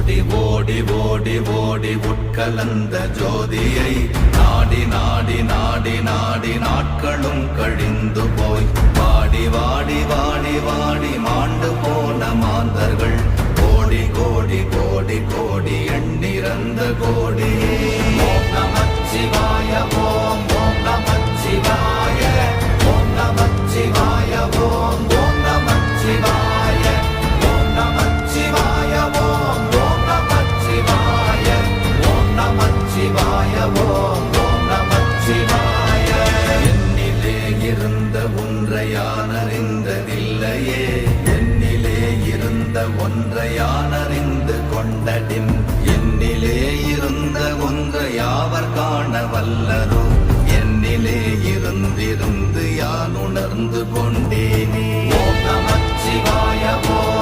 ஓடி ஓடி ஓடி ஓடி உட்கலந்த ஜோதியை நாடி நாடி நாடி நாடி நாட்களும் கழிந்து போய் வாடி வாடி வாடி வாடி மாண்டு போன மாந்தர்கள் கோடி கோடி கோடி கோடி எண்ணிறந்த கோடி. ஓம் நமச்சிவாய ஓம் ஓம் நமச்சிவாய ஓம் நமச்சிவாய ஓம் ஓம் நமச்சிவாய ஓம் நமச்சிவாய ஓம் ஓம் நமச்சிவாய ஓம் நமச்சிவாய ஓம் ஓம் நமச்சிவாய. என்னிலே இருந்த ஒன்றை யான் அறிந்ததில்லையே, என்னிலே இருந்த ஒன்றை யான் அறிந்து கொண்டடின், என்னிலே இருந்த ஒன்றை யாவர் காண வல்லரோ, என்னிலே இருந்திருந்து யான் உணர்ந்து கொண்டேனே. ஓம் நமச்சிவாய ஓம்